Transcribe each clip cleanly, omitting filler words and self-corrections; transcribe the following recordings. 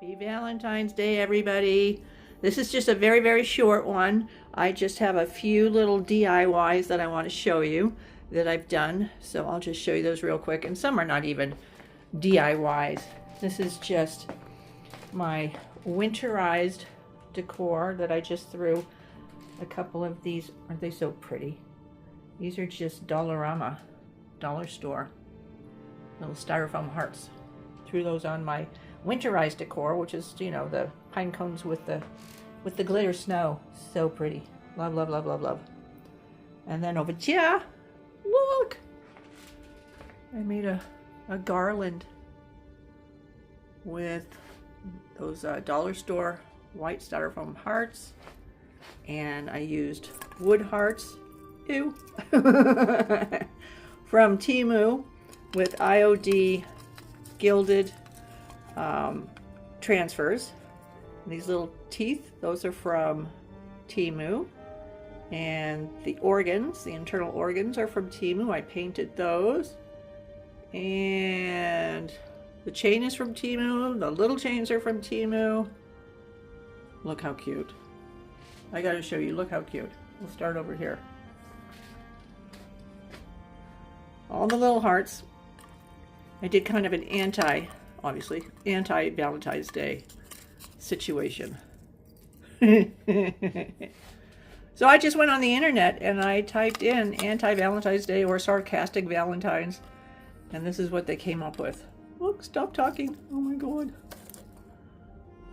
Happy Valentine's Day, everybody. This is just a very, very short one. I just have a few little DIYs that I want to show you that I've done. So I'll just show you those real quick. And some are not even DIYs. This is just my winterized decor that I just threw a couple of these. Aren't they so pretty? These are just Dollarama, dollar store, little styrofoam hearts. Threw those on my winterized decor, which is, you know, the pine cones with the glitter snow. So pretty. Love, love, love, love, love. And then over here, look, I made a garland with those dollar store white styrofoam hearts, and I used wood hearts, ew, from Temu with IOD gilded transfers. These little teeth, those are from Temu. And the organs, the internal organs, are from Temu. I painted those. And the chain is from Temu. The little chains are from Temu. Look how cute. I gotta show you, look how cute. We'll start over here. All the little hearts. I did kind of an obviously, anti-Valentine's Day situation. So I just went on the internet and I typed in anti-Valentine's Day or sarcastic Valentines, and this is what they came up with. Look, stop talking. Oh my god.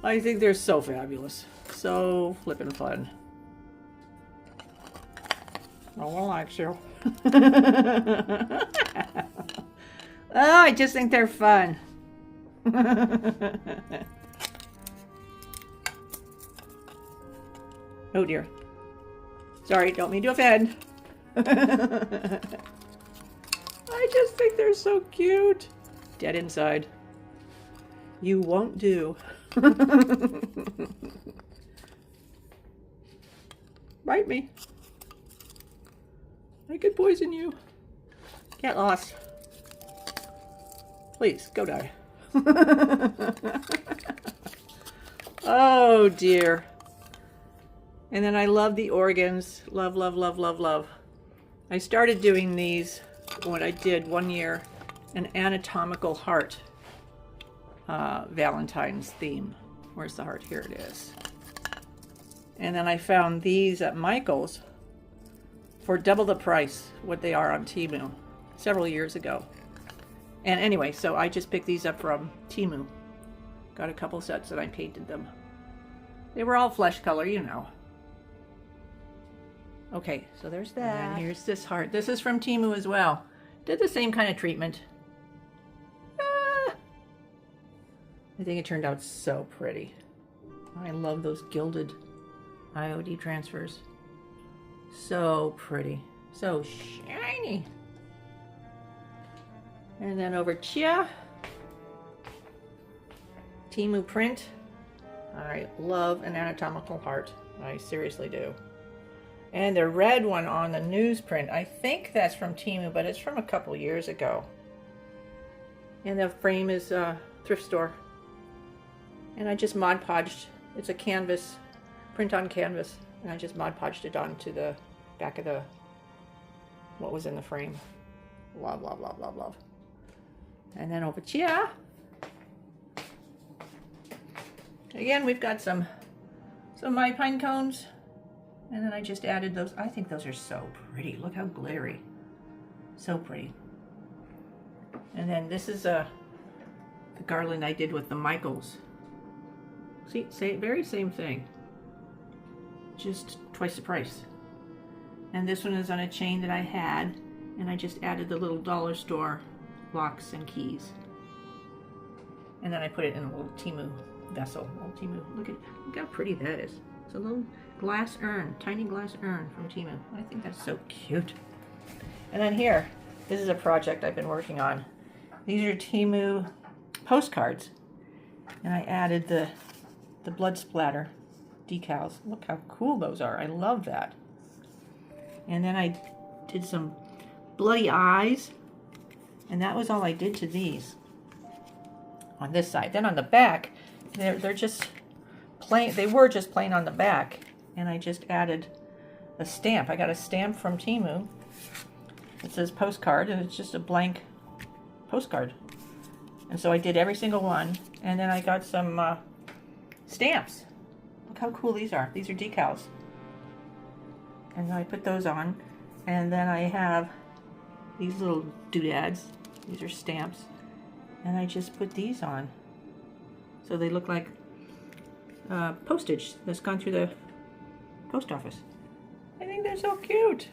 I think they're so fabulous. So flippin' fun. Oh, relax you. Oh, I just think they're fun. Oh dear. Sorry, don't mean to offend. I just think they're so cute. Dead inside. You won't do. Bite me. I could poison you. Get lost. Please, go die. Oh dear. And then I love the organs. Love, love, love, love, love. I started doing these when I did one year an anatomical heart Valentine's theme. Where's the heart? Here it is. And then I found these at Michael's for double the price what they are on Temu several years ago. And anyway, so I just picked these up from Temu. Got a couple sets and I painted them. They were all flesh color, you know. Okay, so there's that. And here's this heart. This is from Temu as well. Did the same kind of treatment. Ah! I think it turned out so pretty. I love those gilded IOD transfers. So pretty. So shiny. And then over here, Temu print. I love an anatomical heart. I seriously do. And the red one on the newsprint, I think that's from Temu, but it's from a couple years ago. And the frame is thrift store. And I just Mod Podged. It's a canvas, print on canvas. And I just Mod Podged it onto the back of what was in the frame. Love, love, love, love, love. And then over here, again, we've got some my pine cones. And then I just added those. I think those are so pretty. Look how glittery. So pretty. And then this is the garland I did with the Michaels. See, very same thing. Just twice the price. And this one is on a chain that I had. And I just added the little dollar store locks and keys. And then I put it in a little Temu vessel. Look how pretty that is. It's a little glass urn, tiny glass urn from Temu. I think that's so cute. And then here, this is a project I've been working on. These are Temu postcards. And I added the blood splatter decals. Look how cool those are. I love that. And then I did some bloody eyes. And that was all I did to these on this side. Then on the back, They're just plain. They were just plain on the back, and I just added a stamp. I got a stamp from Temu. It says postcard, and it's just a blank postcard. And so I did every single one, and then I got some stamps. Look how cool these are. These are decals. And then I put those on, and then I have these little doodads. These are stamps, and I just put these on, so they look like postage that's gone through the post office. I think they're so cute.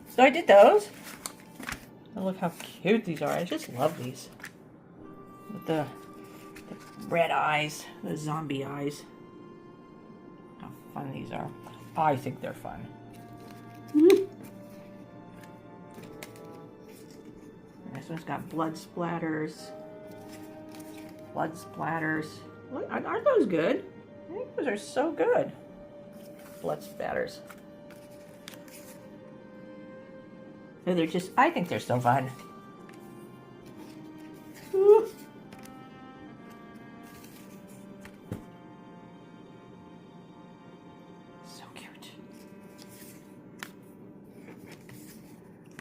So I did those. And look how cute these are. I just love these. With the red eyes, the zombie eyes. How fun these are. I think they're fun. This one's got blood splatters. Blood splatters. Look, aren't those good? I think those are so good. Blood splatters. They're just, I think they're so fun. Ooh. So cute.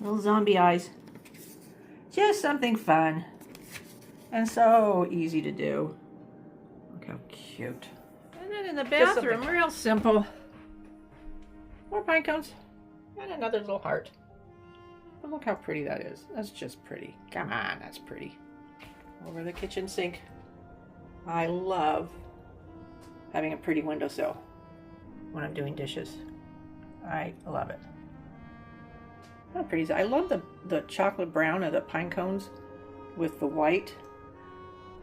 Little zombie eyes. Just something fun. And so easy to do. Look how cute. And then in the bathroom, real simple. More pine cones. And another little heart. But look how pretty that is. That's just pretty. Come on, that's pretty. Over the kitchen sink. I love having a pretty windowsill when I'm doing dishes. I love it. How pretty is it? I love the chocolate brown of the pine cones with the white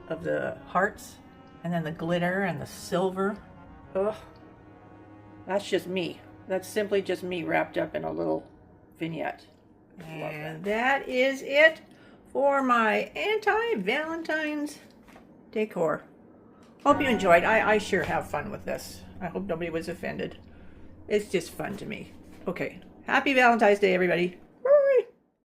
of the hearts, and then the glitter and the silver. Ugh. That's just me. That's simply just me wrapped up in a little vignette. And that is it for my anti-Valentine's decor. Hope you enjoyed. I sure have fun with this. I hope nobody was offended. It's just fun to me. Okay. Happy Valentine's Day, everybody.